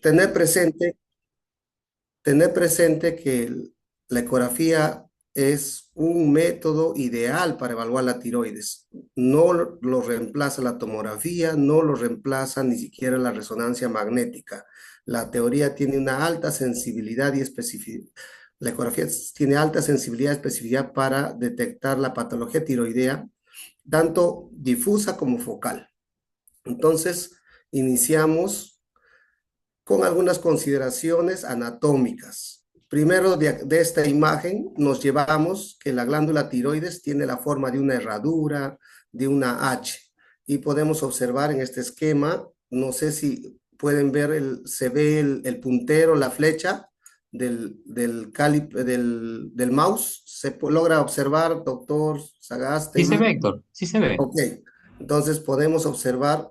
tener presente, tener presente que la ecografía es un método ideal para evaluar la tiroides. No lo reemplaza la tomografía, no lo reemplaza ni siquiera la resonancia magnética. La teoría tiene una alta sensibilidad y especificidad. La ecografía tiene alta sensibilidad y especificidad para detectar la patología tiroidea, tanto difusa como focal. Entonces, iniciamos con algunas consideraciones anatómicas. Primero, de esta imagen nos llevamos que la glándula tiroides tiene la forma de una herradura, de una H, y podemos observar en este esquema, no sé si pueden ver, se ve el puntero, la flecha del mouse, se logra observar, doctor Sí se ve, Sagasti. Héctor, sí se ve. Ok, entonces podemos observar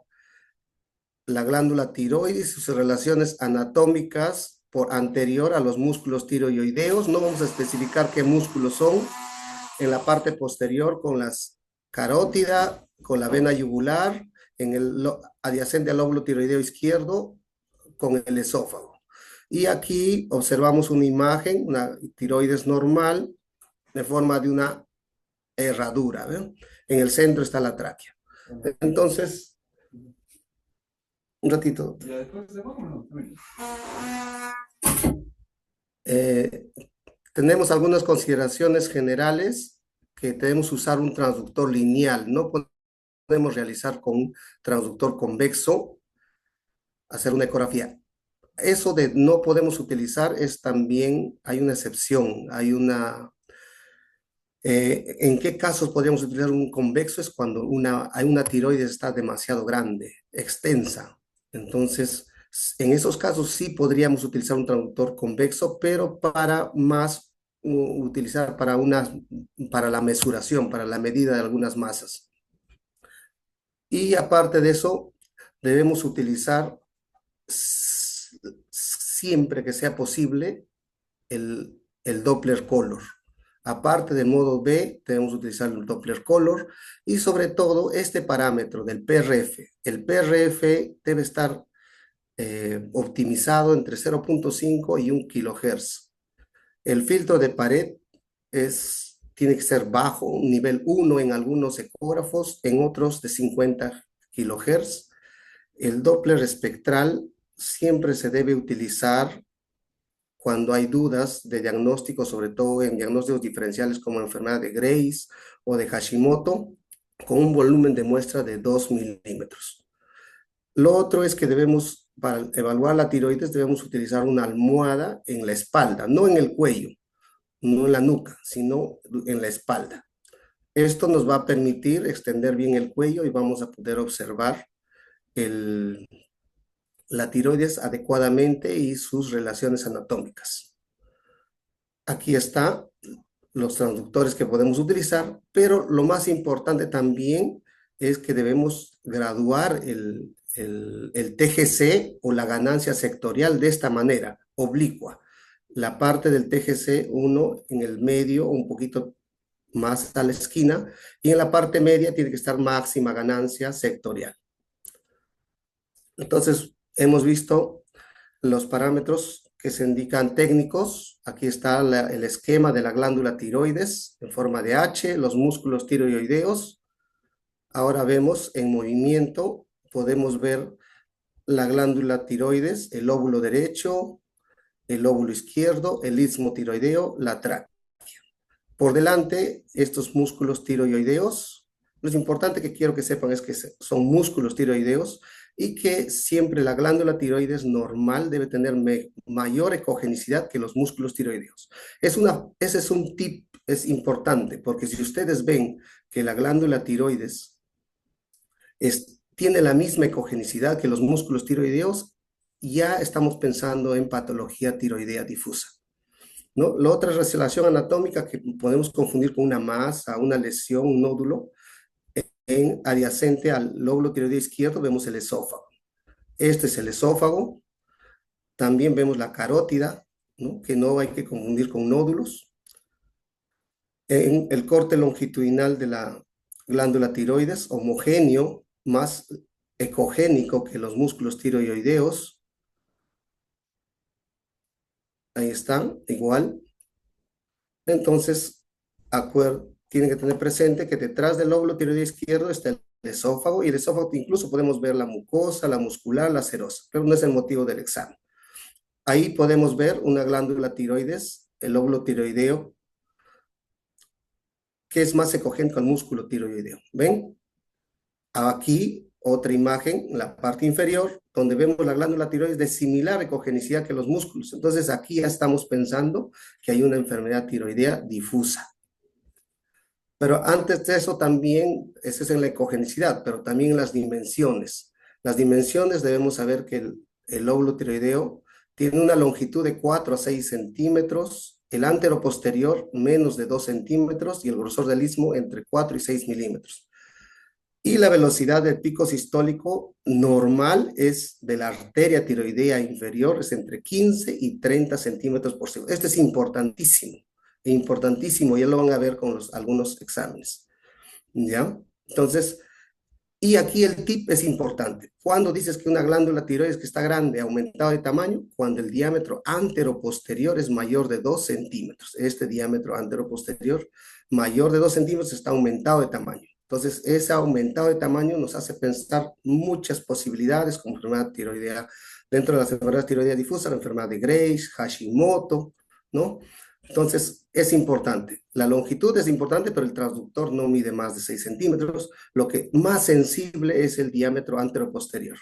la glándula tiroides y sus relaciones anatómicas por anterior a los músculos tiroideos. No vamos a especificar qué músculos son. En la parte posterior con las carótida, con la vena yugular, en el adyacente al lóbulo tiroideo izquierdo, con el esófago. Y aquí observamos una imagen, una tiroides normal, de forma de una herradura. ¿Ven? En el centro está la tráquea. Entonces, un ratito. Eh, tenemos algunas consideraciones generales que debemos usar un transductor lineal. No podemos realizar con un transductor convexo, hacer una ecografía. Eso de no podemos utilizar es también, hay una excepción, ¿en qué casos podríamos utilizar un convexo? Es cuando hay una tiroides está demasiado grande, extensa. Entonces, en esos casos sí podríamos utilizar un traductor convexo, pero para más utilizar para la mesuración, para la medida de algunas masas. Y aparte de eso, debemos utilizar siempre que sea posible el Doppler Color. Aparte del modo B, debemos utilizar el Doppler Color y sobre todo este parámetro del PRF. El PRF debe estar optimizado entre 0.5 y 1 kHz. El filtro de pared tiene que ser bajo, un nivel 1 en algunos ecógrafos, en otros de 50 kHz. El Doppler espectral siempre se debe utilizar cuando hay dudas de diagnóstico, sobre todo en diagnósticos diferenciales como enfermedad de Graves o de Hashimoto, con un volumen de muestra de 2 milímetros. Lo otro es que para evaluar la tiroides, debemos utilizar una almohada en la espalda, no en el cuello, no en la nuca, sino en la espalda. Esto nos va a permitir extender bien el cuello y vamos a poder observar la tiroides adecuadamente y sus relaciones anatómicas. Aquí está los transductores que podemos utilizar, pero lo más importante también es que debemos graduar el TGC o la ganancia sectorial de esta manera, oblicua. La parte del TGC 1 en el medio, un poquito más a la esquina, y en la parte media tiene que estar máxima ganancia sectorial. Entonces, hemos visto los parámetros que se indican técnicos. Aquí está el esquema de la glándula tiroides en forma de H, los músculos tiroideos. Ahora vemos en movimiento, podemos ver la glándula tiroides, el lóbulo derecho, el lóbulo izquierdo, el istmo tiroideo, la tráquea. Por delante, estos músculos tiroideos, lo importante que quiero que sepan es que son músculos tiroideos y que siempre la glándula tiroides normal debe tener mayor ecogenicidad que los músculos tiroideos. Ese es un tip, es importante, porque si ustedes ven que la glándula tiroides tiene la misma ecogenicidad que los músculos tiroideos, ya estamos pensando en patología tiroidea difusa. ¿No? La otra relación anatómica que podemos confundir con una masa, una lesión, un nódulo, en adyacente al lóbulo tiroideo izquierdo vemos el esófago. Este es el esófago. También vemos la carótida, ¿no? Que no hay que confundir con nódulos. En el corte longitudinal de la glándula tiroides, homogéneo, más ecogénico que los músculos tiroideos. Ahí están, igual. Entonces, tienen que tener presente que detrás del lóbulo tiroideo izquierdo está el esófago, y el esófago incluso podemos ver la mucosa, la muscular, la serosa, pero no es el motivo del examen. Ahí podemos ver una glándula tiroides, el lóbulo tiroideo, que es más ecogénico al músculo tiroideo. ¿Ven? Aquí otra imagen, en la parte inferior, donde vemos la glándula tiroides de similar ecogenicidad que los músculos. Entonces aquí ya estamos pensando que hay una enfermedad tiroidea difusa. Pero antes de eso también, ese es en la ecogenicidad, pero también en las dimensiones. Las dimensiones debemos saber que el lóbulo tiroideo tiene una longitud de 4 a 6 centímetros, el antero posterior menos de 2 centímetros y el grosor del istmo entre 4 y 6 milímetros. Y la velocidad del pico sistólico normal es de la arteria tiroidea inferior, es entre 15 y 30 centímetros por segundo. Este es importantísimo, ya lo van a ver con algunos exámenes, ¿ya? Entonces, y aquí el tip es importante. Cuando dices que una glándula tiroides que está grande, aumentado de tamaño, cuando el diámetro anteroposterior es mayor de 2 centímetros. Este diámetro anteroposterior mayor de 2 centímetros está aumentado de tamaño. Entonces, ese aumentado de tamaño nos hace pensar muchas posibilidades como enfermedad tiroidea. Dentro de las enfermedades tiroideas difusas, la enfermedad de Graves, Hashimoto, ¿no? Entonces, es importante. La longitud es importante, pero el transductor no mide más de 6 centímetros. Lo que más sensible es el diámetro anteroposterior.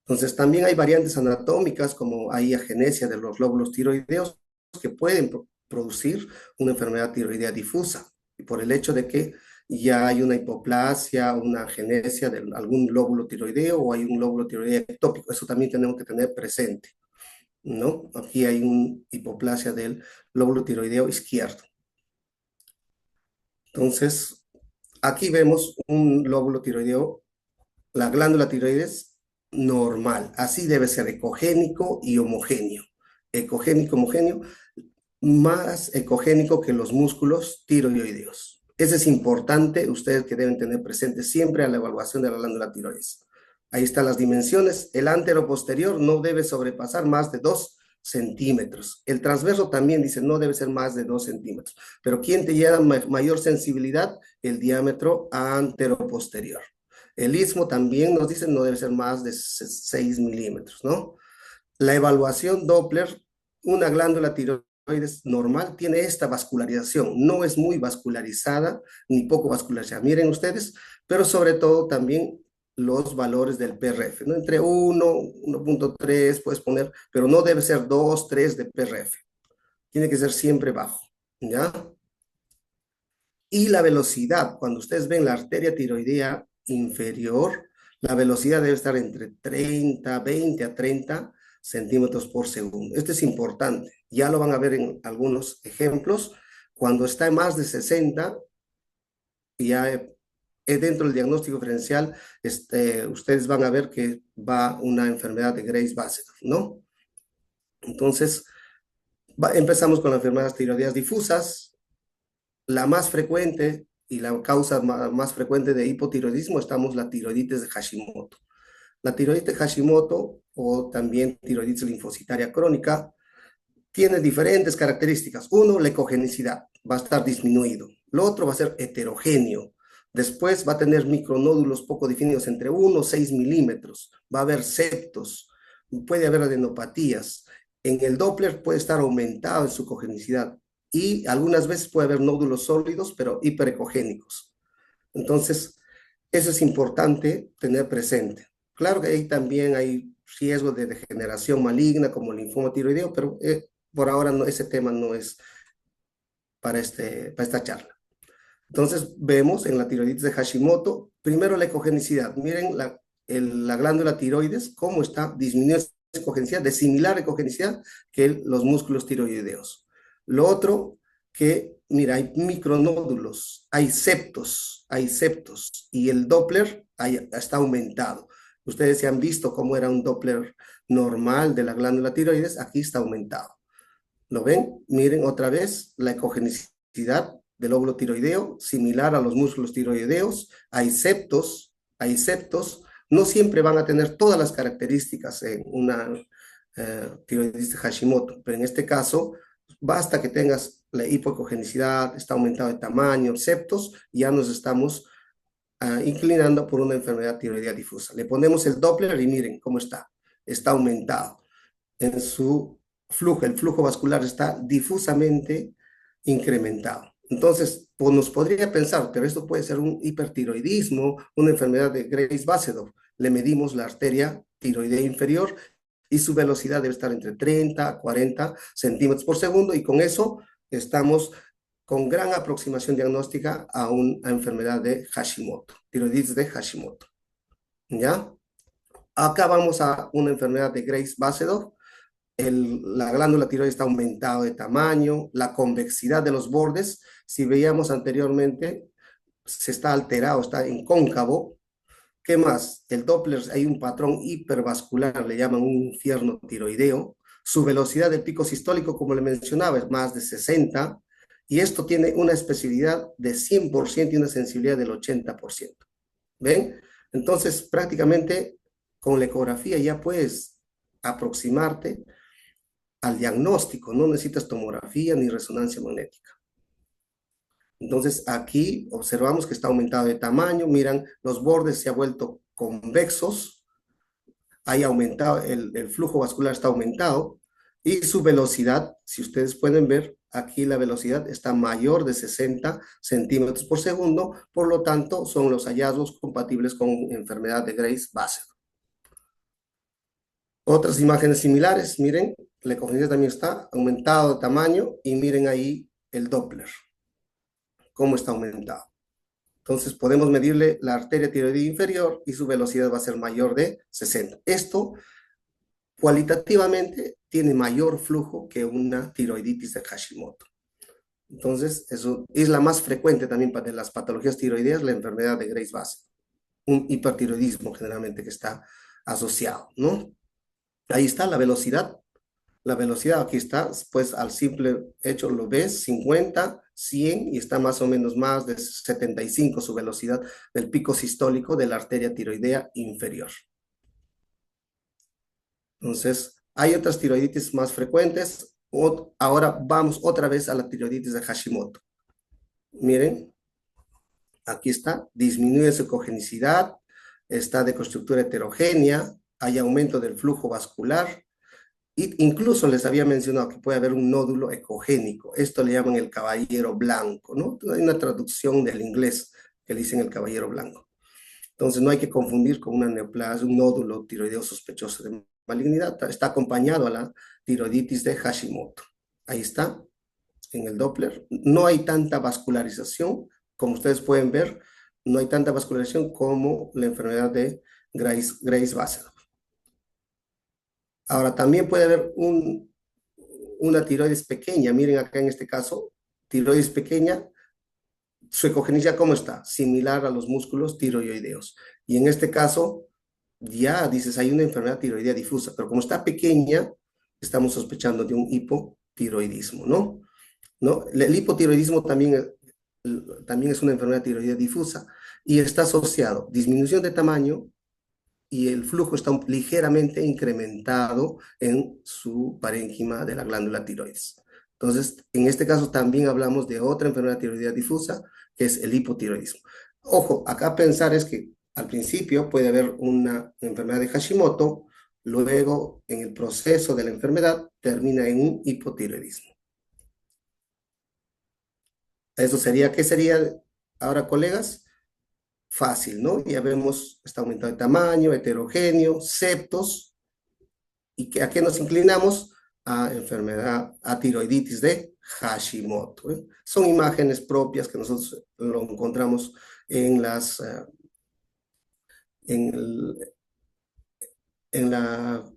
Entonces, también hay variantes anatómicas como hay agenesia de los lóbulos tiroideos que pueden producir una enfermedad tiroidea difusa, y por el hecho de que ya hay una hipoplasia, una agenesia de algún lóbulo tiroideo o hay un lóbulo tiroideo ectópico. Eso también tenemos que tener presente, ¿no? Aquí hay una hipoplasia del lóbulo tiroideo izquierdo. Entonces, aquí vemos un lóbulo tiroideo, la glándula tiroides normal. Así debe ser ecogénico y homogéneo. Ecogénico, homogéneo, más ecogénico que los músculos tiroideos. Eso es importante, ustedes que deben tener presente siempre a la evaluación de la glándula tiroides. Ahí están las dimensiones. El antero posterior no debe sobrepasar más de 2 centímetros. El transverso también dice no debe ser más de 2 centímetros. Pero ¿quién te lleva mayor sensibilidad? El diámetro anteroposterior. El istmo también nos dice no debe ser más de 6 milímetros, ¿no? La evaluación Doppler, una glándula tiroides normal tiene esta vascularización, no es muy vascularizada ni poco vascularizada. Miren ustedes, pero sobre todo también los valores del PRF, ¿no? Entre 1, 1.3 puedes poner, pero no debe ser 2, 3 de PRF. Tiene que ser siempre bajo, ¿ya? Y la velocidad, cuando ustedes ven la arteria tiroidea inferior, la velocidad debe estar entre 30, 20 a 30 centímetros por segundo. Esto es importante. Ya lo van a ver en algunos ejemplos. Cuando está en más de 60, ya dentro del diagnóstico diferencial, ustedes van a ver que va una enfermedad de Graves-Bassett, ¿no? Entonces, empezamos con las enfermedades tiroideas difusas. La más frecuente y la causa más frecuente de hipotiroidismo estamos la tiroiditis de Hashimoto. La tiroiditis de Hashimoto o también tiroiditis linfocitaria crónica tiene diferentes características. Uno, la ecogenicidad va a estar disminuido. Lo otro va a ser heterogéneo. Después va a tener micronódulos poco definidos entre 1 o 6 milímetros. Va a haber septos. Puede haber adenopatías. En el Doppler puede estar aumentado en su cogenicidad y algunas veces puede haber nódulos sólidos, pero hiperecogénicos. Entonces, eso es importante tener presente. Claro que ahí también hay riesgo de degeneración maligna como el linfoma tiroideo, pero por ahora no, ese tema no es para esta charla. Entonces, vemos en la tiroiditis de Hashimoto, primero la ecogenicidad. Miren la glándula tiroides, cómo está disminuyendo esa ecogenicidad, de similar ecogenicidad que los músculos tiroideos. Lo otro, que, mira, hay micronódulos, hay septos, y el Doppler está aumentado. Ustedes se han visto cómo era un Doppler normal de la glándula tiroides, aquí está aumentado. ¿Lo ven? Miren otra vez la ecogenicidad del óvulo tiroideo, similar a los músculos tiroideos. Hay septos, no siempre van a tener todas las características en tiroiditis de Hashimoto, pero en este caso basta que tengas la hipocogenicidad, está aumentado de tamaño, septos, ya nos estamos inclinando por una enfermedad tiroidea difusa. Le ponemos el Doppler y miren cómo está aumentado en su flujo, el flujo vascular está difusamente incrementado. Entonces, pues nos podría pensar, pero esto puede ser un hipertiroidismo, una enfermedad de Graves-Basedov. Le medimos la arteria tiroidea inferior y su velocidad debe estar entre 30 a 40 centímetros por segundo y con eso estamos con gran aproximación diagnóstica a una enfermedad de Hashimoto, tiroiditis de Hashimoto. ¿Ya? Acá vamos a una enfermedad de Graves-Basedov. La glándula tiroides está aumentado de tamaño, la convexidad de los bordes, si veíamos anteriormente, se está alterado, está en cóncavo. ¿Qué más? El Doppler, hay un patrón hipervascular, le llaman un infierno tiroideo. Su velocidad del pico sistólico, como le mencionaba, es más de 60, y esto tiene una especificidad de 100% y una sensibilidad del 80%. ¿Ven? Entonces, prácticamente con la ecografía ya puedes aproximarte al diagnóstico, no necesitas tomografía ni resonancia magnética. Entonces aquí observamos que está aumentado de tamaño, miran, los bordes se han vuelto convexos, hay aumentado, el flujo vascular está aumentado y su velocidad, si ustedes pueden ver, aquí la velocidad está mayor de 60 centímetros por segundo, por lo tanto son los hallazgos compatibles con enfermedad de Graves-Bassett. Otras imágenes similares, miren, la ecografía también está aumentado de tamaño y miren ahí el Doppler, cómo está aumentado. Entonces podemos medirle la arteria tiroidea inferior y su velocidad va a ser mayor de 60. Esto cualitativamente tiene mayor flujo que una tiroiditis de Hashimoto. Entonces, eso es la más frecuente también de las patologías tiroideas, la enfermedad de Graves-Bassett, un hipertiroidismo generalmente que está asociado, ¿no? Ahí está la velocidad. La velocidad aquí está, pues al simple hecho lo ves, 50, 100 y está más o menos más de 75 su velocidad del pico sistólico de la arteria tiroidea inferior. Entonces, hay otras tiroiditis más frecuentes. Ahora vamos otra vez a la tiroiditis de Hashimoto. Miren, aquí está, disminuye su cogenicidad, está de constructura heterogénea, hay aumento del flujo vascular, incluso les había mencionado que puede haber un nódulo ecogénico. Esto le llaman el caballero blanco, ¿no? Hay una traducción del inglés que le dicen el caballero blanco. Entonces no hay que confundir con una neoplasia, un nódulo tiroideo sospechoso de malignidad. Está acompañado a la tiroiditis de Hashimoto. Ahí está, en el Doppler. No hay tanta vascularización, como ustedes pueden ver, no hay tanta vascularización como la enfermedad de Graves-Bassett. Ahora, también puede haber una tiroides pequeña. Miren acá en este caso, tiroides pequeña, su ecogenia, ¿cómo está? Similar a los músculos tiroideos. Y en este caso, ya dices, hay una enfermedad tiroidea difusa, pero como está pequeña, estamos sospechando de un hipotiroidismo, ¿no? ¿No? El hipotiroidismo también es una enfermedad tiroidea difusa y está asociado a disminución de tamaño, y el flujo está ligeramente incrementado en su parénquima de la glándula tiroides. Entonces, en este caso también hablamos de otra enfermedad tiroidea difusa, que es el hipotiroidismo. Ojo, acá pensar es que al principio puede haber una enfermedad de Hashimoto, luego en el proceso de la enfermedad termina en un hipotiroidismo. Eso sería, ¿qué sería ahora, colegas? Fácil, ¿no? Ya vemos, está aumentado de tamaño, heterogéneo, septos, y a qué nos inclinamos a enfermedad, a tiroiditis de Hashimoto. ¿Eh? Son imágenes propias que nosotros lo encontramos en en, el, en la,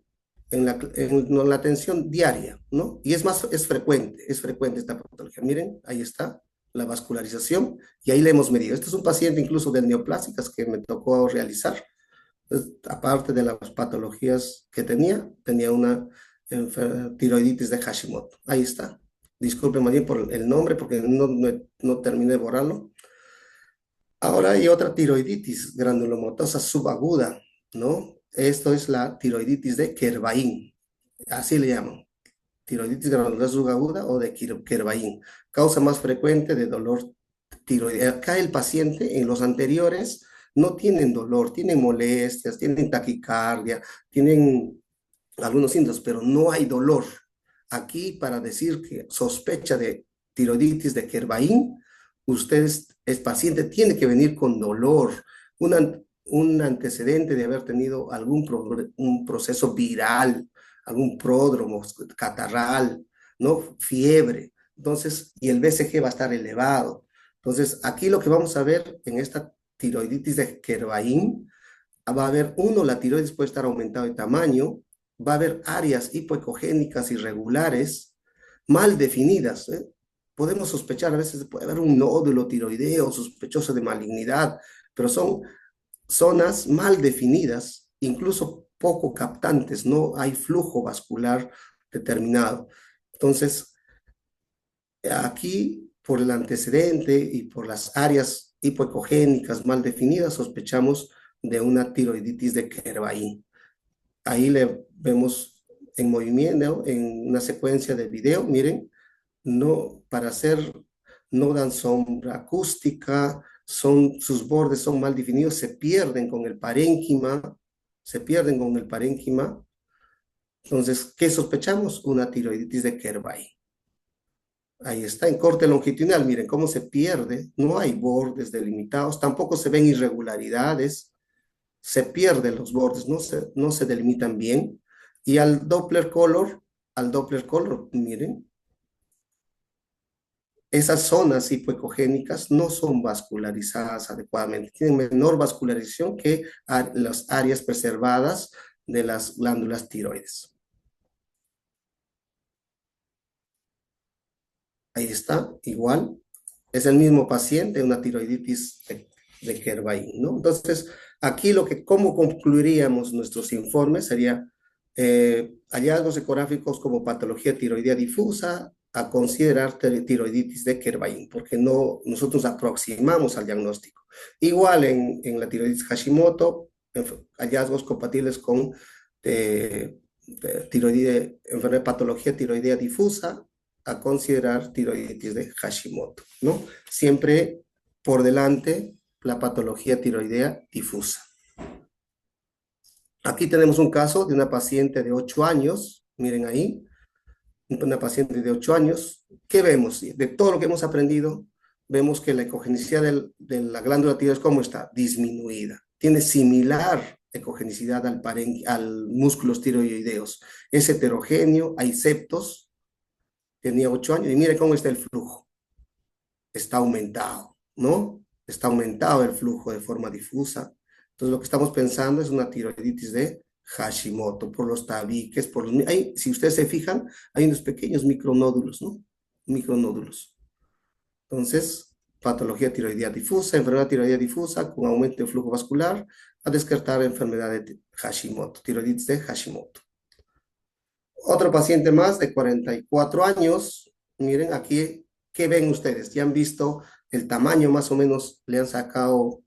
en la atención diaria, ¿no? Y es frecuente esta patología. Miren, ahí está la vascularización y ahí le hemos medido. Este es un paciente incluso de neoplásicas que me tocó realizar. Aparte de las patologías que tenía una tiroiditis de Hashimoto. Ahí está. Disculpen más bien por el nombre porque no terminé de borrarlo. Ahora hay otra tiroiditis granulomatosa subaguda, ¿no? Esto es la tiroiditis de Kervain. así le llaman, tiroiditis granulosa subaguda o de Kervain, causa más frecuente de dolor tiroideo. Acá el paciente en los anteriores no tienen dolor, tienen molestias, tienen taquicardia, tienen algunos síntomas, pero no hay dolor. Aquí, para decir que sospecha de tiroiditis de Kervain, usted es paciente, tiene que venir con dolor, un antecedente de haber tenido un proceso viral, algún pródromo catarral, ¿no? Fiebre. Entonces, y el BCG va a estar elevado. Entonces, aquí lo que vamos a ver en esta tiroiditis de Kervain, va a haber, uno, la tiroides puede estar aumentado de tamaño, va a haber áreas hipoecogénicas irregulares, mal definidas, ¿eh? Podemos sospechar, a veces puede haber un nódulo tiroideo sospechoso de malignidad, pero son zonas mal definidas, incluso poco captantes, no hay flujo vascular determinado. Entonces, aquí, por el antecedente y por las áreas hipoecogénicas mal definidas, sospechamos de una tiroiditis de Kervain. Ahí le vemos en movimiento, en una secuencia de video, miren, no, para hacer, no dan sombra acústica, sus bordes son mal definidos, se pierden con el parénquima, se pierden con el parénquima. Entonces, ¿qué sospechamos? Una tiroiditis de Kervain. Ahí está, en corte longitudinal, miren cómo se pierde, no hay bordes delimitados, tampoco se ven irregularidades, se pierden los bordes, no se delimitan bien. Y al Doppler color, miren, esas zonas hipoecogénicas no son vascularizadas adecuadamente, tienen menor vascularización que las áreas preservadas de las glándulas tiroides. Ahí está, igual, es el mismo paciente, una tiroiditis de Kervain, ¿no? Entonces, aquí ¿cómo concluiríamos nuestros informes? Sería hallazgos ecográficos como patología tiroidea difusa, a considerar tiroiditis de Kervain, porque nosotros aproximamos al diagnóstico. Igual en la tiroiditis Hashimoto, hallazgos compatibles con patología tiroidea difusa, a considerar tiroiditis de Hashimoto, ¿no? Siempre por delante la patología tiroidea difusa. Aquí tenemos un caso de una paciente de 8 años, miren ahí, una paciente de 8 años. ¿Qué vemos? De todo lo que hemos aprendido, vemos que la ecogenicidad de la glándula tiroides, ¿cómo está? Disminuida. Tiene similar ecogenicidad al músculos tiroideos. Es heterogéneo, hay septos, tenía 8 años y mire cómo está el flujo. Está aumentado, ¿no? Está aumentado el flujo de forma difusa. Entonces lo que estamos pensando es una tiroiditis de Hashimoto, por los tabiques, si ustedes se fijan, hay unos pequeños micronódulos, ¿no? Micronódulos. Entonces, patología tiroidea difusa, enfermedad tiroidea difusa con aumento de flujo vascular, a descartar enfermedad de Hashimoto, tiroiditis de Hashimoto. Otro paciente más de 44 años, miren aquí, ¿qué ven ustedes? Ya han visto el tamaño más o menos, le han sacado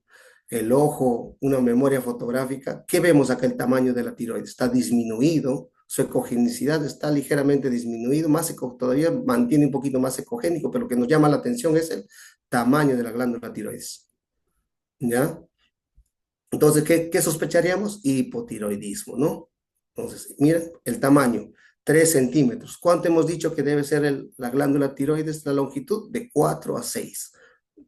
el ojo, una memoria fotográfica. ¿Qué vemos acá? El tamaño de la tiroides está disminuido, su ecogenicidad está ligeramente disminuido, todavía mantiene un poquito más ecogénico, pero lo que nos llama la atención es el tamaño de la glándula tiroides. ¿Ya? Entonces, ¿qué sospecharíamos? Hipotiroidismo, ¿no? Entonces, miren el tamaño, 3 centímetros. ¿Cuánto hemos dicho que debe ser la glándula tiroides, la longitud? De 4 a 6.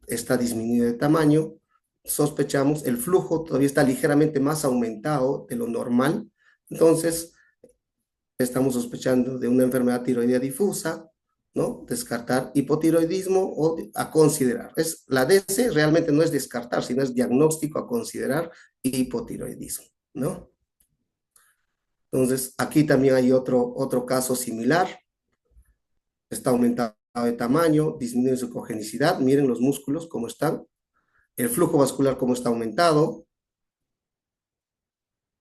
Está disminuido de tamaño. Sospechamos, el flujo todavía está ligeramente más aumentado de lo normal. Entonces, estamos sospechando de una enfermedad tiroidea difusa, ¿no? Descartar hipotiroidismo o a considerar. La DC realmente no es descartar, sino es diagnóstico a considerar hipotiroidismo, ¿no? Entonces, aquí también hay otro caso similar. Está aumentado de tamaño, disminuye su cogenicidad. Miren los músculos cómo están. El flujo vascular cómo está aumentado.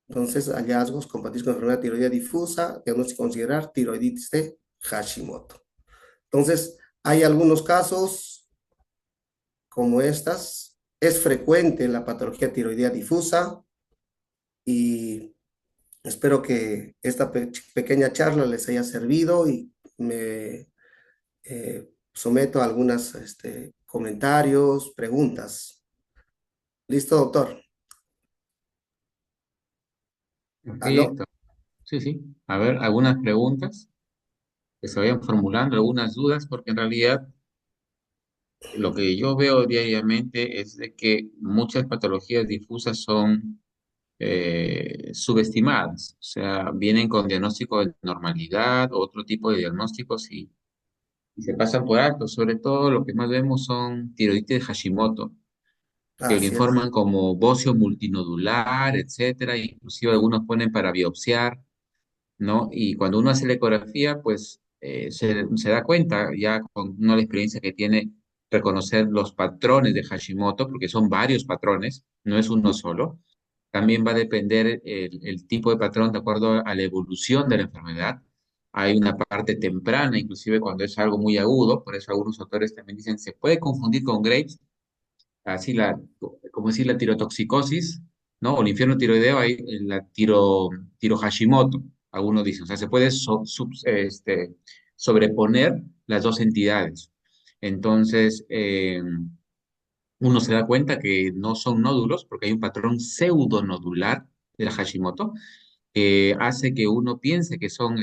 Entonces, hallazgos compatibles con enfermedad tiroidea difusa, diagnóstico a considerar tiroiditis de Hashimoto. Entonces, hay algunos casos como estas. Es frecuente la patología tiroidea difusa y Espero que esta pequeña charla les haya servido y me someto a algunos comentarios, preguntas. ¿Listo, doctor? ¿Aló? Perfecto. Sí, sí. A ver, algunas preguntas que se vayan formulando, algunas dudas, porque en realidad lo que yo veo diariamente es de que muchas patologías difusas son subestimadas, o sea, vienen con diagnóstico de normalidad, otro tipo de diagnósticos y se pasan por alto. Sobre todo lo que más vemos son tiroides de Hashimoto, que le Así es. informan como bocio multinodular, etcétera, inclusive algunos ponen para biopsiar, ¿no? Y cuando uno hace la ecografía, pues se da cuenta, ya con uno la experiencia que tiene, reconocer los patrones de Hashimoto, porque son varios patrones, no es uno solo. También va a depender el tipo de patrón de acuerdo a la evolución de la enfermedad. Hay una parte temprana, inclusive cuando es algo muy agudo, por eso algunos autores también dicen se puede confundir con Graves, así como decir, la tirotoxicosis, ¿no? O el infierno tiroideo, hay la tiro Hashimoto, algunos dicen. O sea, se puede sobreponer las dos entidades. Entonces, uno se da cuenta que no son nódulos, porque hay un patrón pseudonodular de la Hashimoto, que hace que uno piense que son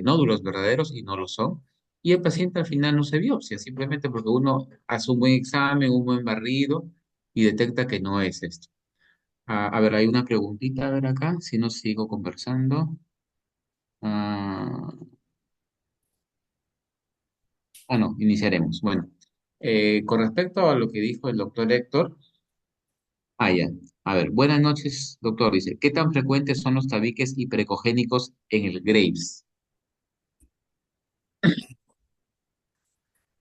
nódulos verdaderos y no lo son. Y el paciente al final no se biopsia, simplemente porque uno hace un buen examen, un buen barrido y detecta que no es esto. A ver, hay una preguntita, a ver acá, si no sigo conversando. Ah, no, iniciaremos. Bueno, con respecto a lo que dijo el doctor Héctor, ya. A ver, buenas noches, doctor. Dice, ¿qué tan frecuentes son los tabiques hiperecogénicos en el Graves?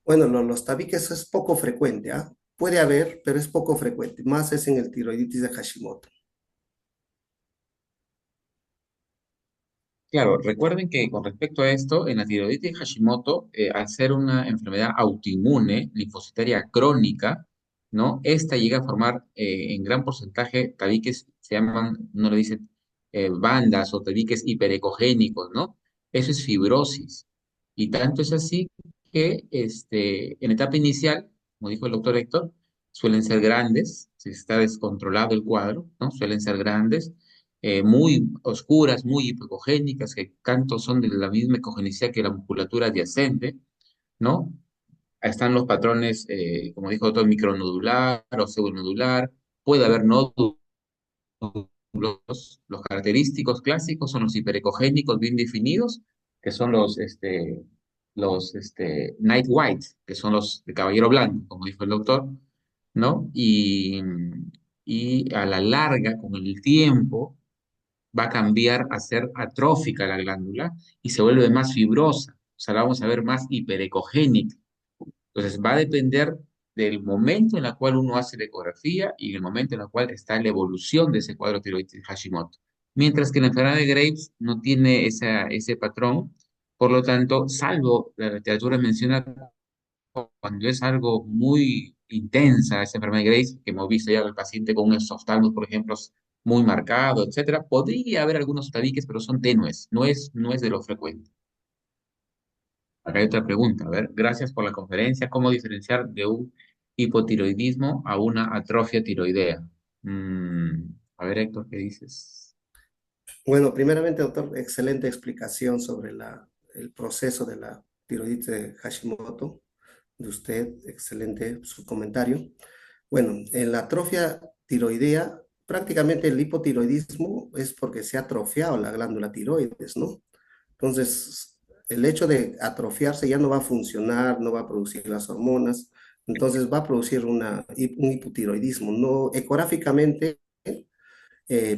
Bueno, los tabiques es poco frecuente, ¿ah? Puede haber, pero es poco frecuente. Más es en el tiroiditis de Hashimoto. Claro, recuerden que con respecto a esto, en la tiroiditis Hashimoto, al ser una enfermedad autoinmune, linfocitaria crónica, ¿no? Esta llega a formar en gran porcentaje tabiques, se llaman, no le dicen bandas o tabiques hiperecogénicos, ¿no? Eso es fibrosis. Y tanto es así que en etapa inicial, como dijo el doctor Héctor, suelen ser grandes, si está descontrolado el cuadro, ¿no? Suelen ser grandes muy oscuras, muy hipocogénicas, que tanto son de la misma ecogenicidad que la musculatura adyacente, ¿no? Ahí están los patrones, como dijo todo, micronodular o pseudonodular, puede haber nódulos, los característicos clásicos son los hiperecogénicos bien definidos, que son los night white, que son los de caballero blanco, como dijo el doctor, ¿no? Y a la larga, con el tiempo, va a cambiar a ser atrófica la glándula y se vuelve más fibrosa, o sea, la vamos a ver más hiperecogénica. Entonces, va a depender del momento en el cual uno hace la ecografía y el momento en el cual está la evolución de ese cuadro tiroides Hashimoto. Mientras que la enfermedad de Graves no tiene ese patrón, por lo tanto, salvo la literatura menciona cuando es algo muy intensa, esa enfermedad de Graves, que hemos visto ya al paciente con un exoftalmos, por ejemplo, muy marcado, etcétera, podría haber algunos tabiques, pero son tenues, no es de lo frecuente. Acá hay otra pregunta, a ver, gracias por la conferencia, ¿cómo diferenciar de un hipotiroidismo a una atrofia tiroidea? Mm, a ver, Héctor, ¿qué dices? Bueno, primeramente, doctor, excelente explicación sobre el proceso de la tiroiditis de Hashimoto de usted, excelente su comentario. Bueno, en la atrofia tiroidea, prácticamente el hipotiroidismo es porque se ha atrofiado la glándula tiroides, ¿no? Entonces, el hecho de atrofiarse ya no va a funcionar, no va a producir las hormonas, entonces va a producir un hipotiroidismo. No, ecográficamente,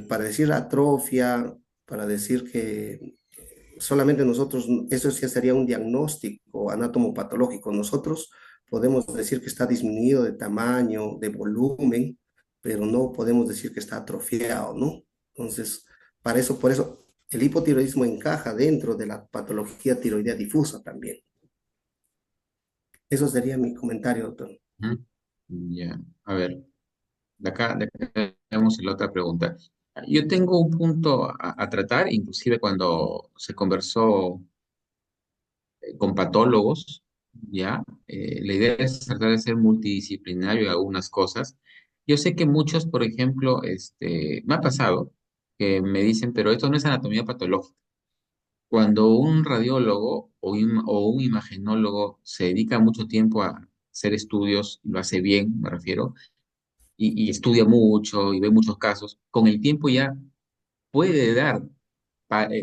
para decir atrofia, para decir que solamente nosotros, eso sí sería un diagnóstico anatomopatológico. Nosotros podemos decir que está disminuido de tamaño, de volumen, pero no podemos decir que está atrofiado, ¿no? Entonces, por eso, el hipotiroidismo encaja dentro de la patología tiroidea difusa también. Eso sería mi comentario, doctor. Ujú. Ya, a ver, de acá tenemos la otra pregunta. Yo tengo un punto a tratar, inclusive cuando se conversó con patólogos, ¿ya? La idea es tratar de ser multidisciplinario en algunas cosas. Yo sé que muchos, por ejemplo, me ha pasado que me dicen, pero esto no es anatomía patológica. Cuando un radiólogo o un imagenólogo se dedica mucho tiempo a hacer estudios, lo hace bien, me refiero, y estudia mucho y ve muchos casos, con el tiempo ya puede dar,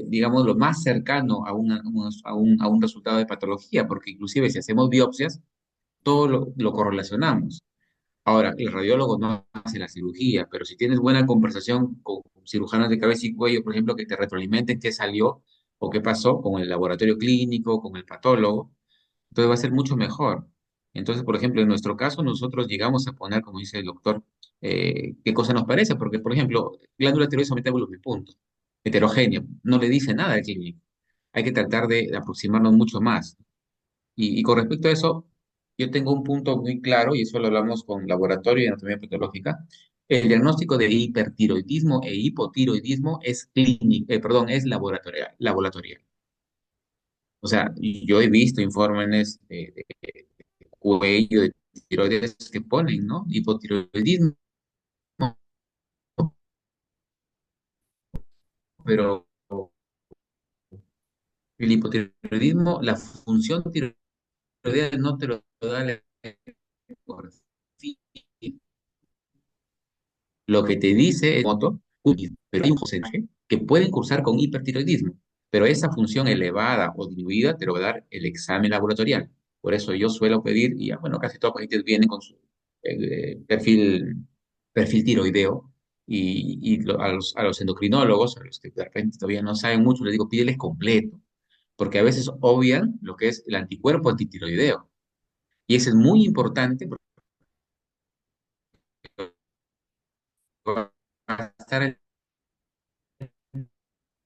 digamos, lo más cercano a, a un resultado de patología, porque inclusive si hacemos biopsias, todo lo correlacionamos. Ahora, el radiólogo no hace la cirugía, pero si tienes buena conversación con cirujanos de cabeza y cuello, por ejemplo, que te retroalimenten qué salió o qué pasó con el laboratorio clínico, con el patólogo, entonces va a ser mucho mejor. Entonces, por ejemplo, en nuestro caso, nosotros llegamos a poner, como dice el doctor, qué cosa nos parece, porque, por ejemplo, glándula tiroides aumenta volumen, punto. Heterogéneo, no le dice nada al clínico. Hay que tratar de aproximarnos mucho más. Y con respecto a eso, yo tengo un punto muy claro, y eso lo hablamos con laboratorio y anatomía patológica. El diagnóstico de hipertiroidismo e hipotiroidismo es clínico, perdón, es laboratorial. O sea, yo he visto informes de cuello, de tiroides que ponen, ¿no? Hipotiroidismo, pero el hipotiroidismo, la función tiroideal no te lo da la ecografía. Lo que te dice es moto, pero hay un porcentaje que pueden cursar con hipertiroidismo, pero esa función elevada o diluida te lo va a dar el examen laboratorial. Por eso yo suelo pedir, y bueno, casi todos los pacientes vienen con su perfil tiroideo, a los endocrinólogos, a los que de repente todavía no saben mucho, les digo, pídeles completo, porque a veces obvian lo que es el anticuerpo antitiroideo. Y eso es muy importante porque va a estar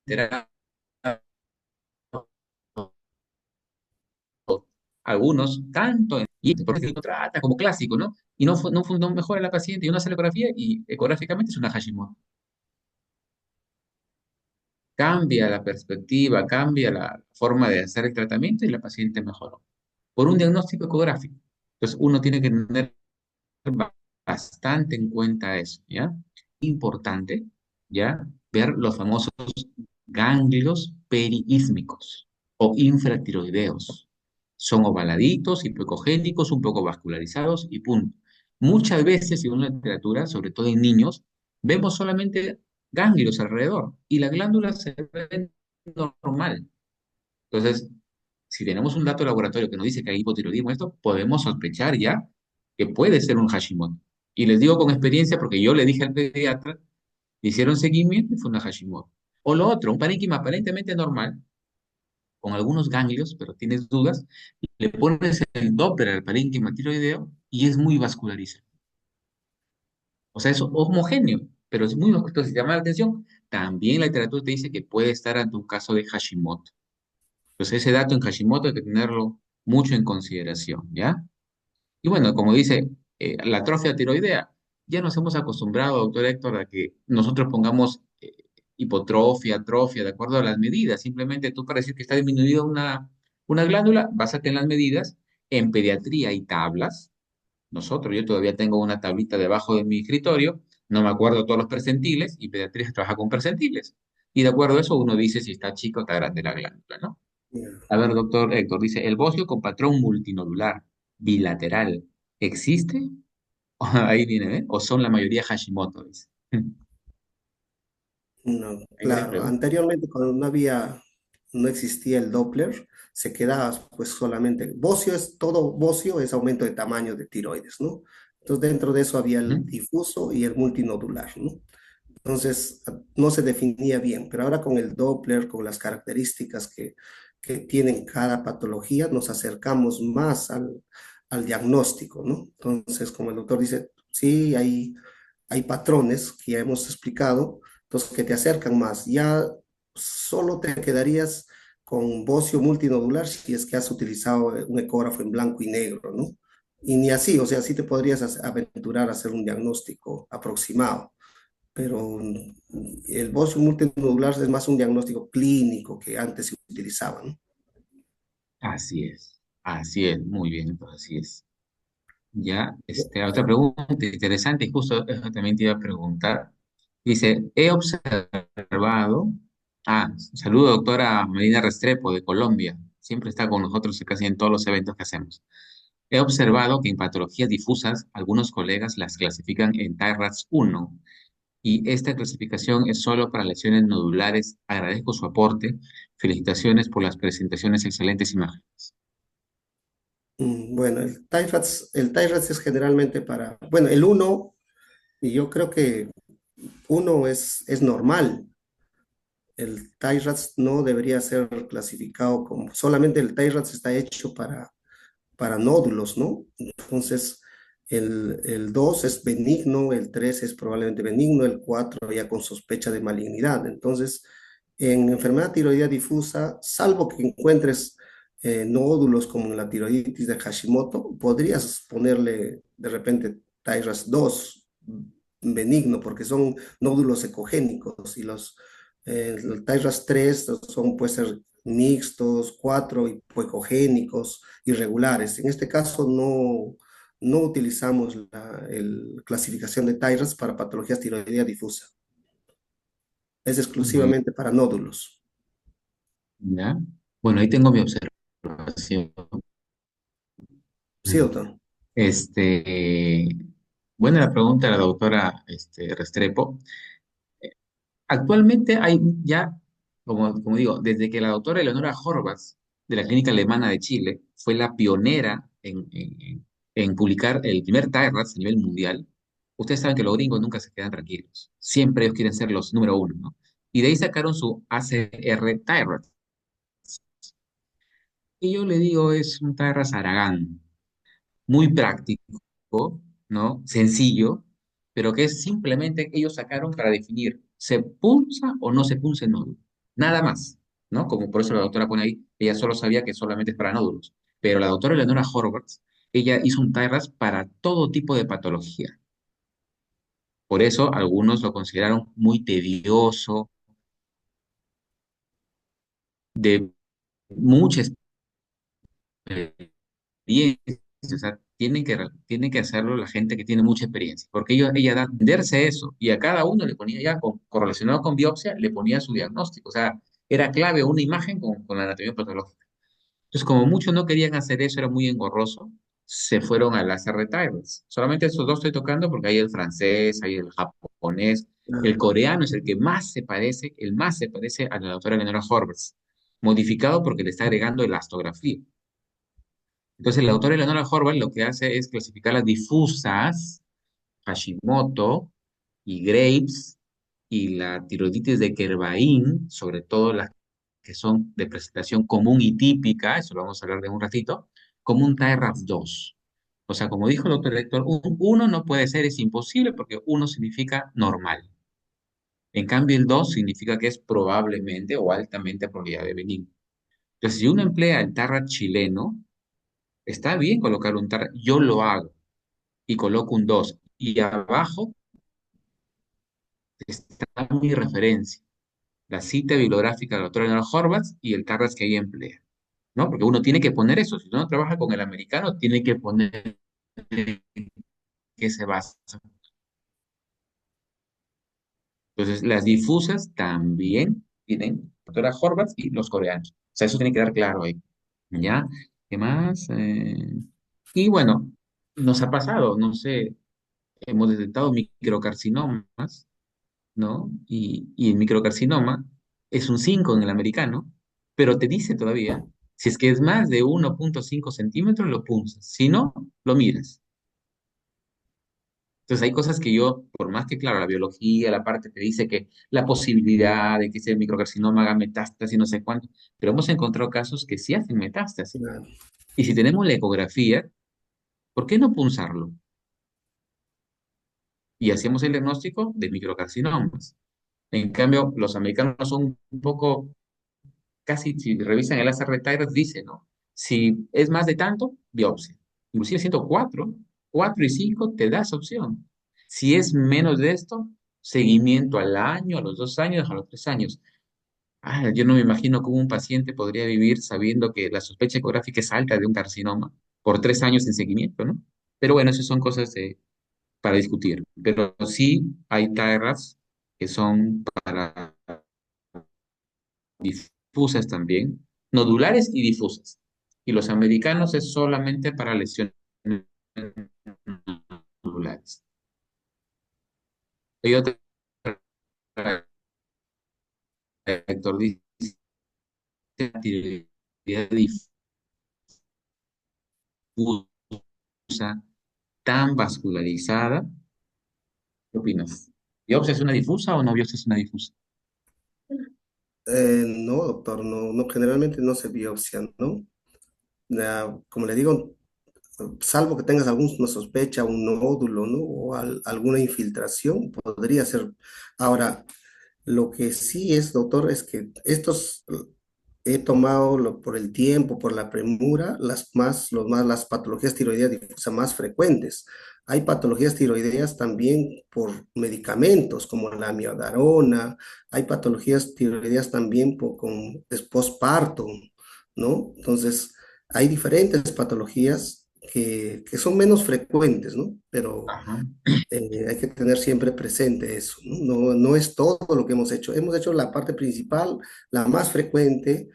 enterado algunos, tanto y porque lo trata como clásico, ¿no? Y no mejora la paciente y uno hace la ecografía y ecográficamente es una Hashimoto. Cambia la perspectiva, cambia la forma de hacer el tratamiento y la paciente mejoró. Por un diagnóstico ecográfico. Entonces uno tiene que tener bastante en cuenta eso, ¿ya? Importante, ¿ya? Ver los famosos ganglios periísmicos o infratiroideos. Son ovaladitos, hipocogénicos, un poco vascularizados y punto. Muchas veces, según la literatura, sobre todo en niños, vemos solamente ganglios alrededor y la glándula se ve normal. Entonces, si tenemos un dato de laboratorio que nos dice que hay hipotiroidismo, esto podemos sospechar ya que puede ser un Hashimoto. Y les digo con experiencia porque yo le dije al pediatra, le hicieron seguimiento y fue una Hashimoto. O lo otro, un parénquima aparentemente normal, con algunos ganglios, pero tienes dudas, le pones el Doppler al parénquima tiroideo y es muy vascularizado. O sea, es homogéneo, pero es muy vascularizado. Entonces, si te llama la atención, también la literatura te dice que puede estar ante un caso de Hashimoto. Entonces, ese dato en Hashimoto hay que tenerlo mucho en consideración, ¿ya? Y bueno, como dice la atrofia tiroidea, ya nos hemos acostumbrado, doctor Héctor, a que nosotros pongamos hipotrofia, atrofia, de acuerdo a las medidas. Simplemente tú para decir que está disminuida una glándula, básate en las medidas. En pediatría hay tablas. Yo todavía tengo una tablita debajo de mi escritorio, no me acuerdo todos los percentiles, y pediatría se trabaja con percentiles. Y de acuerdo a eso uno dice si está chica o está grande la glándula, ¿no? A ver, doctor Héctor, dice, el bocio con patrón multinodular, bilateral, ¿existe? Ahí viene, ¿eh? ¿O son la mayoría Hashimoto? Dice. No, Hay varias claro, preguntas. anteriormente cuando no existía el Doppler, se quedaba pues solamente, bocio es, todo bocio es aumento de tamaño de tiroides, ¿no? Entonces dentro de eso había el Ujú. difuso y el multinodular, ¿no? Entonces no se definía bien, pero ahora con el Doppler, con las características que tienen cada patología, nos acercamos más al diagnóstico, ¿no? Entonces, como el doctor dice, sí, hay patrones que ya hemos explicado, entonces que te acercan más. Ya solo te quedarías con bocio multinodular si es que has utilizado un ecógrafo en blanco y negro, ¿no? Y ni así, o sea, sí te podrías aventurar a hacer un diagnóstico aproximado. pero el bocio multinodular es más un diagnóstico clínico que antes se utilizaba, ¿no? así es, muy bien, entonces así es. Ya, otra pregunta interesante, y justo eso también te iba a preguntar. Dice, he observado, saludo doctora Melina Restrepo de Colombia, siempre está con nosotros casi en todos los eventos que hacemos. He observado que en patologías difusas algunos colegas las clasifican en TIRADS 1 y esta clasificación es solo para lesiones nodulares. Agradezco su aporte. Felicitaciones por las presentaciones, excelentes imágenes. Bueno, el TIRADS es generalmente para, bueno, el uno, y yo creo que uno es normal. El TIRADS no debería ser clasificado como, solamente el TIRADS está hecho para nódulos, ¿no? Entonces, el 2 es benigno, el 3 es probablemente benigno, el 4 ya con sospecha de malignidad. Entonces, en enfermedad tiroidea difusa, salvo que encuentres nódulos como en la tiroiditis de Hashimoto, podrías ponerle de repente TIRAS 2 benigno, porque son nódulos ecogénicos y el TIRAS 3 son, puede ser mixtos, 4 hipoecogénicos, irregulares. En este caso no utilizamos la clasificación de TIRAS para patologías tiroidea difusa. Es Muy exclusivamente para nódulos. bien, ¿ya? Bueno, ahí tengo mi observación. ¿Sí, doctor? Este, buena la pregunta de la doctora Restrepo. Actualmente hay ya, como digo, desde que la doctora Eleonora Horvath, de la Clínica Alemana de Chile, fue la pionera en publicar el primer TIRADS a nivel mundial, ustedes saben que los gringos nunca se quedan tranquilos. Siempre ellos quieren ser los número uno, ¿no? Y de ahí sacaron su ACR TIRADS. Y yo le digo, es un TIRADS Aragán, muy práctico, ¿no? Sencillo, pero que es simplemente ellos sacaron para definir, ¿se punza o no se punza el nódulo? Nada más, ¿no? Como por eso la doctora pone ahí, ella solo sabía que solamente es para nódulos. Pero la doctora Eleonora Horvath, ella hizo un TIRAS para todo tipo de patología. Por eso algunos lo consideraron muy tedioso, de mucha experiencia, o sea, tienen que hacerlo la gente que tiene mucha experiencia, porque ella da a entenderse eso, y a cada uno le ponía ya, correlacionado con biopsia, le ponía su diagnóstico, o sea, era clave una imagen con la anatomía patológica. Entonces, como muchos no querían hacer eso, era muy engorroso, se fueron a las R-Tyrants. Solamente esos dos estoy tocando porque hay el francés, hay el japonés, el Ah, coreano es el que más se parece, el más se parece a la doctora Leonora Horvath, modificado porque le está agregando elastografía. Entonces, la autora Eleonora Horvath lo que hace es clasificar las difusas, Hashimoto y Graves, y la tiroiditis de Kervain, sobre todo las que son de presentación común y típica, eso lo vamos a hablar de un ratito, como un TIRAF 2. O sea, como dijo el doctor Héctor, uno no puede ser, es imposible porque uno significa normal. En cambio, el 2 significa que es probablemente o altamente probabilidad de benigno. Entonces, si uno emplea el TARRAT chileno, está bien colocar un TARRAT, yo lo hago y coloco un 2. Y abajo está mi referencia, la cita bibliográfica de la doctora Eleanor Horvath y el TARRAS que ella emplea, ¿no? Porque uno tiene que poner eso. Si uno trabaja con el americano, tiene que poner qué se basa. Entonces, las difusas también tienen la doctora Horvath y los coreanos. O sea, eso tiene que quedar claro ahí. ¿Ya? ¿Qué más? Y bueno, nos ha pasado, no sé, hemos detectado microcarcinomas, ¿no? Y el microcarcinoma es un 5 en el americano, pero te dice todavía, si es que es más de 1,5 centímetros, lo punzas, si no, lo miras. Entonces hay cosas que yo, por más que, claro, la biología, la parte te dice que la posibilidad de que ese microcarcinoma haga metástasis, no sé cuánto, pero hemos encontrado casos que sí hacen metástasis. claro. Y si tenemos la ecografía, ¿por qué no punzarlo? Y hacemos el diagnóstico de microcarcinomas. En cambio, los americanos son un poco, casi si revisan el ACR Tyrus, dice, ¿no? Si es más de tanto, biopsia. Inclusive 104, 4 y 5 te da esa opción. Si es menos de esto, seguimiento al año, a los 2 años, a los 3 años. Yo no me imagino cómo un paciente podría vivir sabiendo que la sospecha ecográfica es alta de un carcinoma por 3 años en seguimiento, ¿no? Pero bueno, esas son cosas para discutir. Pero sí hay tierras que son para difusas también, nodulares y difusas. Y los americanos es solamente para lesiones nodulares. Hay otra, Héctor, dice tiroidea difusa, tan vascularizada. ¿Qué opinas? ¿Biopsia es una difusa o no biopsia es una difusa? No, doctor, no, no, generalmente no se biopsian, ¿no? Como le digo, salvo que tengas alguna sospecha, un nódulo, ¿no? O alguna infiltración, podría ser. Ahora, lo que sí es, doctor, es que estos he tomado por el tiempo, por la premura, las patologías tiroideas difusas más frecuentes. Hay patologías tiroideas también por medicamentos, como la amiodarona. Hay patologías tiroideas también con posparto, ¿no? Entonces, hay diferentes patologías que son menos frecuentes, ¿no? Pero Ajá. hay que tener siempre presente eso, ¿no? No, no es todo lo que hemos hecho. Hemos hecho la parte principal, la más frecuente,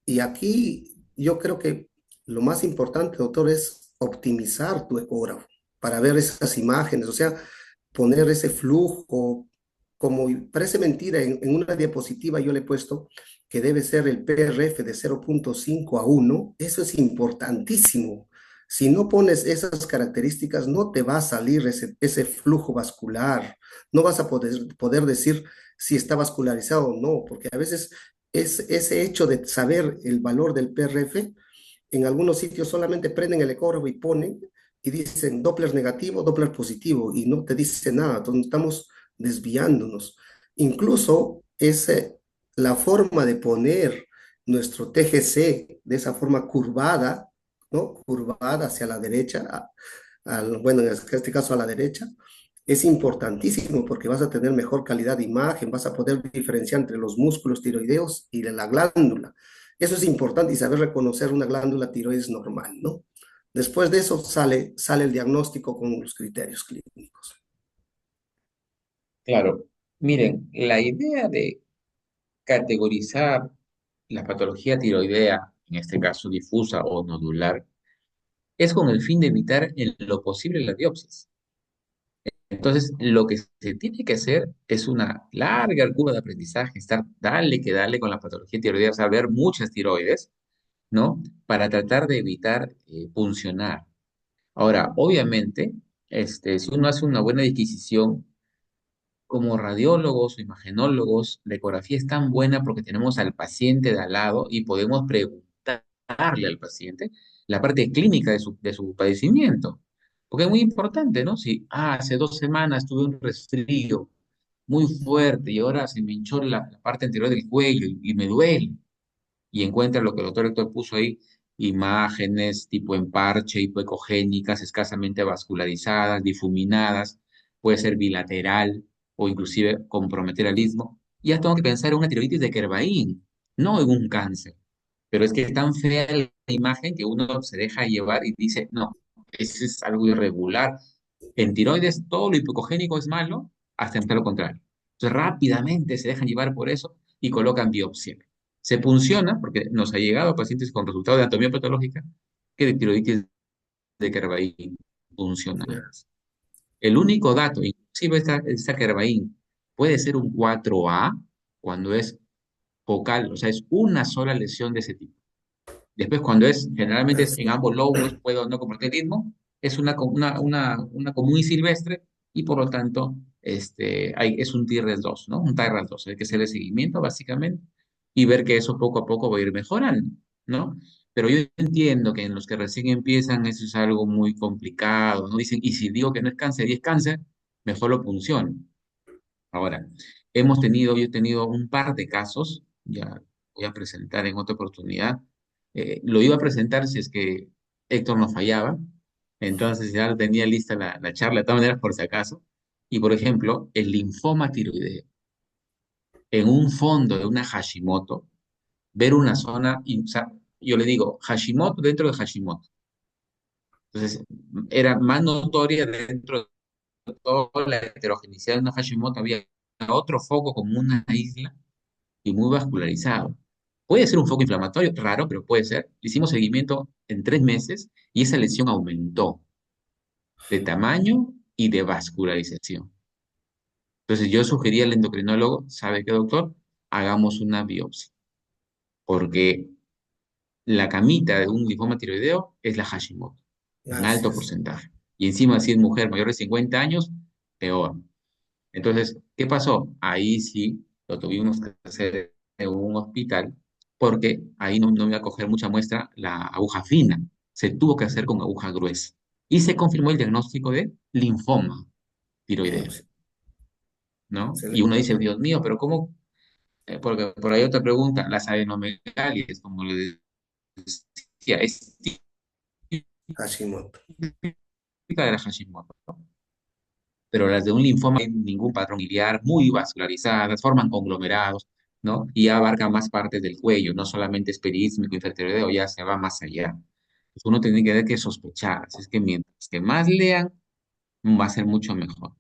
y aquí yo creo que lo más importante, doctor, es optimizar tu ecógrafo para ver esas imágenes, o sea, poner ese flujo, como parece mentira, en una diapositiva yo le he puesto que debe ser el PRF de 0,5 a 1. Eso es importantísimo. Si no pones esas características, no te va a salir ese flujo vascular, no vas a poder decir si está vascularizado o no, porque a veces ese hecho de saber el valor del PRF, en algunos sitios solamente prenden el ecógrafo y ponen y dicen Doppler negativo, Doppler positivo, y no te dice nada, entonces estamos desviándonos. Incluso la forma de poner nuestro TGC de esa forma curvada, ¿no? Curvada hacia la derecha, bueno, en este caso a la derecha, es importantísimo porque vas a tener mejor calidad de imagen, vas a poder diferenciar entre los músculos tiroideos y de la glándula. Eso es importante y saber reconocer una glándula tiroides normal, ¿no? Después de eso sale el diagnóstico con los criterios clínicos. Claro. Miren, la idea de categorizar la patología tiroidea, en este caso difusa o nodular, es con el fin de evitar en lo posible las biopsias. Entonces, lo que se tiene que hacer es una larga curva de aprendizaje, estar dale que dale con la patología tiroidea, saber muchas tiroides, ¿no? Para tratar de evitar puncionar. Ahora, obviamente, si uno hace una buena disquisición, como radiólogos o imagenólogos, la ecografía es tan buena porque tenemos al paciente de al lado y podemos preguntarle al paciente la parte clínica de su padecimiento. Porque es muy importante, ¿no? Si hace 2 semanas tuve un resfrío muy fuerte y ahora se me hinchó la parte anterior del cuello y me duele y encuentra lo que el doctor Héctor puso ahí, imágenes tipo en parche, hipoecogénicas, escasamente vascularizadas, difuminadas, puede ser bilateral o inclusive comprometer al istmo. Ya tengo que pensar en una tiroides de Kervain, no en un cáncer. Pero es que es tan fea la imagen que uno se deja llevar y dice, no, eso es algo irregular. En tiroides todo lo hipocogénico es malo, hasta entrar lo contrario. Entonces rápidamente se dejan llevar por eso y colocan biopsia. Se funciona, porque nos ha llegado a pacientes con resultados de anatomía patológica, que de tiroides de Kervain funcionadas. El único dato, inclusive esta Kervain, puede ser un 4A cuando es focal, o sea, es una sola lesión de ese tipo. Después, cuando generalmente es en ambos lóbulos, puedo no compartir ritmo, es una común y silvestre y por lo tanto es un TIRES 2, ¿no? Un TIRES 2. Hay que hacer el seguimiento básicamente y ver que eso poco a poco va a ir mejorando, ¿no? Pero yo entiendo que en los que recién empiezan eso es algo muy complicado, ¿no? Dicen, y si digo que no es cáncer y es cáncer, mejor lo punciono. Ahora, yo he tenido un par de casos, ya voy a presentar en otra oportunidad. Lo iba a presentar si es que Héctor no fallaba, entonces ya tenía lista la charla, de todas maneras por si acaso. Y por ejemplo, el linfoma tiroideo, en un fondo de una Hashimoto, ver una zona, o sea, yo le digo Hashimoto dentro de Hashimoto. Entonces, era más notoria dentro de toda la heterogeneidad de una Hashimoto, había otro foco como una isla y muy vascularizado. Puede ser un foco inflamatorio, raro, pero puede ser. Le hicimos seguimiento en 3 meses y esa lesión aumentó de tamaño y de vascularización. Entonces yo sugerí al endocrinólogo, ¿sabe qué, doctor? Hagamos una biopsia, porque la camita de un linfoma tiroideo es la Hashimoto, en Así alto es. porcentaje. Y encima, si es mujer mayor de 50 años, peor. Entonces, ¿qué pasó? Ahí sí lo tuvimos que hacer en un hospital, porque ahí no iba a coger mucha muestra la aguja fina. Se tuvo que hacer con aguja gruesa. Y se confirmó el diagnóstico de linfoma tiroideo, Sí, ¿no? Y uno excelente. dice, Dios mío, pero ¿cómo? Porque por ahí otra pregunta, las adenomegalias, como le decía, es Hashimoto. típica de la Hashimoto, ¿no? Pero las de un linfoma no hay ningún patrón biliar, muy vascularizadas, forman conglomerados, ¿no? Y ya abarca más partes del cuello, no solamente es periísmico, infertiroideo, ya se va más allá. Pues uno tiene que ver que sospechar, así es que mientras que más lean, va a ser mucho mejor.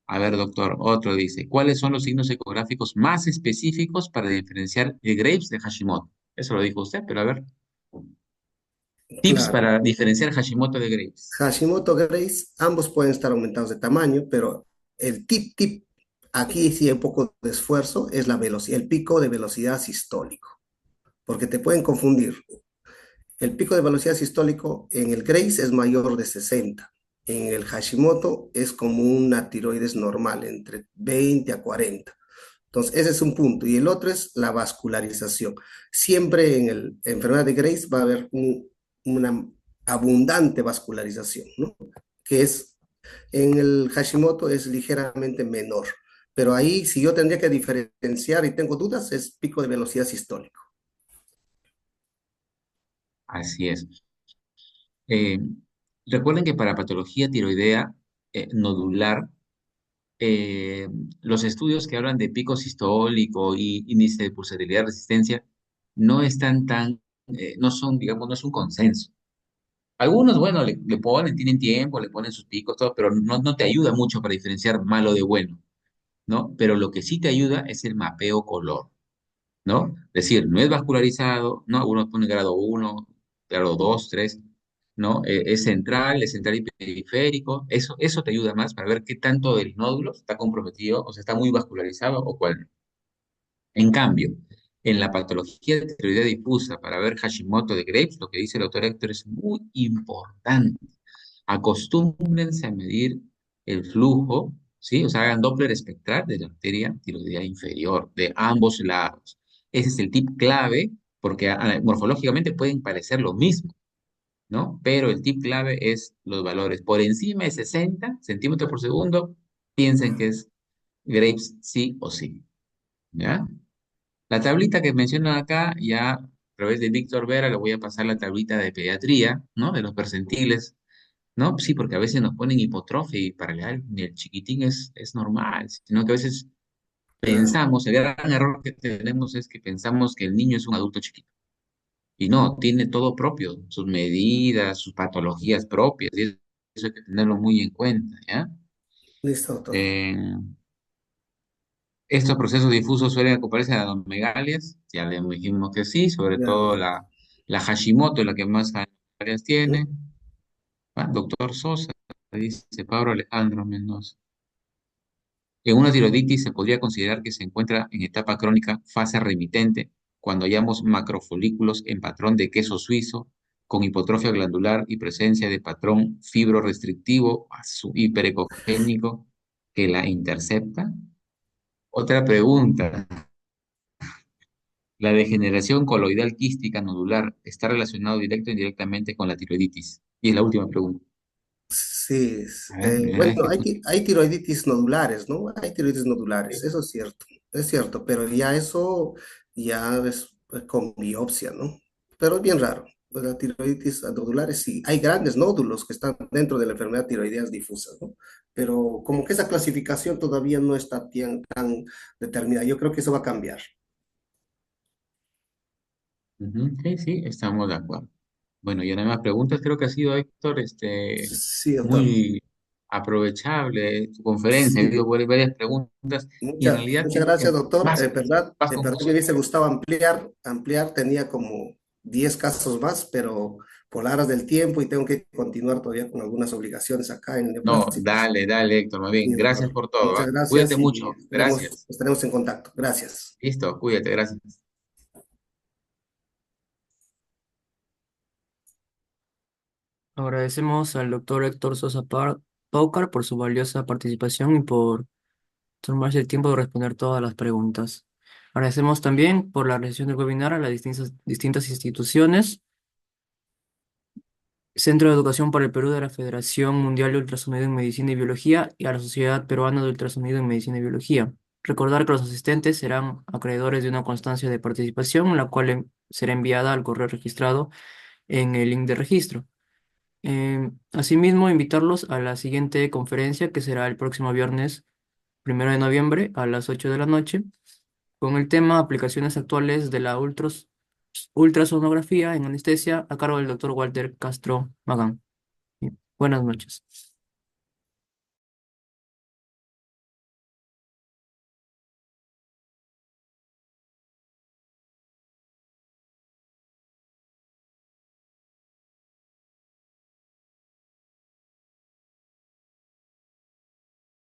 A ver, doctor, otro dice, ¿cuáles son los signos ecográficos más específicos para diferenciar el Graves de Hashimoto? Eso lo dijo usted, pero a ver, tips Claro. para diferenciar Hashimoto de Graves. Hashimoto Grace, ambos pueden estar aumentados de tamaño, pero el tip, aquí sí hay un poco de esfuerzo, es la velocidad, el pico de velocidad sistólico, porque te pueden confundir. El pico de velocidad sistólico en el Grace es mayor de 60. En el Hashimoto es como una tiroides normal, entre 20 a 40. Entonces, ese es un punto. Y el otro es la vascularización. Siempre en la enfermedad de Grace va a haber una abundante vascularización, ¿no? Que es, en el Hashimoto es ligeramente menor. Pero ahí, si yo tendría que diferenciar y tengo dudas, es pico de velocidad sistólico. Así es. Eh, recuerden que para patología tiroidea nodular, eh, los estudios que hablan de pico sistólico y índice de pulsatilidad de resistencia no están no son, digamos, no es un consenso. Algunos, bueno, le ponen, tienen tiempo, le ponen sus picos, todo, pero no te ayuda mucho para diferenciar malo de bueno, ¿no? Pero lo que sí te ayuda es el mapeo color, ¿no? Es decir, no es vascularizado, ¿no? Uno pone grado 1, grado 2, 3, ¿no? Es central y periférico. Eso te ayuda más para ver qué tanto del nódulo está comprometido, o sea, está muy vascularizado o cuál no. En cambio, en la patología de tiroidea difusa para ver Hashimoto de Graves, lo que dice el doctor Héctor es muy importante. Acostúmbrense a medir el flujo, ¿sí? O sea, hagan Doppler espectral de la arteria tiroidea inferior, de ambos lados. Ese es el tip clave, porque morfológicamente pueden parecer lo mismo, ¿no? Pero el tip clave es los valores. Por encima de 60 centímetros por segundo, piensen que es Graves sí o sí, ¿ya? La tablita que mencionan acá, ya a través de Víctor Vera, le voy a pasar la tablita de pediatría, ¿no? De los percentiles, ¿no? Sí, porque a veces nos ponen hipotrofia y para el chiquitín es normal, sino que a veces Claro, pensamos, el gran error que tenemos es que pensamos que el niño es un adulto chiquito. Y no, tiene todo propio, sus medidas, sus patologías propias, y eso hay que tenerlo muy en cuenta, ¿ya? listo, doctor. Eh, Estos procesos difusos suelen acoplarse a las megalias, ya le dijimos que sí, sobre Ya, todo ya. la Hashimoto, la que más megalias tiene. ¿Mm? Ah, doctor Sosa, dice Pablo Alejandro Mendoza. En una tiroiditis se podría considerar que se encuentra en etapa crónica fase remitente cuando hallamos macrofolículos en patrón de queso suizo con hipotrofia glandular y presencia de patrón fibrorestrictivo hiperecogénico que la intercepta. Otra pregunta. ¿La degeneración coloidal quística nodular está relacionado directo o indirectamente con la tiroiditis? Y es la última pregunta. Sí, A ver, bueno, que tú... hay tiroiditis nodulares, ¿no? Hay tiroides nodulares, eso es cierto, pero ya eso ya es con biopsia, ¿no? Pero es bien raro. pues, la tiroiditis nodulares, sí, hay grandes nódulos que están dentro de la enfermedad tiroideas difusa, ¿no? Pero como que esa clasificación todavía no está tan determinada. Yo creo que eso va a cambiar. Ujú, sí, sí, estamos de acuerdo. Bueno, y una más preguntas. Creo que ha sido, Héctor, Sí, doctor. muy aprovechable tu conferencia. Ha habido Sí, varias preguntas y en realidad muchas tengo que gracias, doctor. más, más En verdad me confuso. hubiese gustado ampliar, tenía como 10 casos más, pero por las horas del tiempo y tengo que continuar todavía con algunas obligaciones acá en No, neoplásicos. dale, dale, Héctor, más Sí, bien. Gracias doctor. por todo, Muchas ¿ah? Cuídate gracias y mucho. Gracias. estaremos en contacto. Gracias. Listo, cuídate, gracias. Agradecemos al doctor Héctor Sosa Paucar por su valiosa participación y por tomarse el tiempo de responder todas las preguntas. Agradecemos también por la realización del webinar a las distintas instituciones, Centro de Educación para el Perú de la Federación Mundial de Ultrasonido en Medicina y Biología y a la Sociedad Peruana de Ultrasonido en Medicina y Biología. Recordar que los asistentes serán acreedores de una constancia de participación, la cual será enviada al correo registrado en el link de registro. Asimismo, invitarlos a la siguiente conferencia que será el próximo viernes 1 de noviembre a las 8 de la noche con el tema Aplicaciones actuales de la ultrasonografía en anestesia a cargo del doctor Walter Castro Magán. Buenas noches.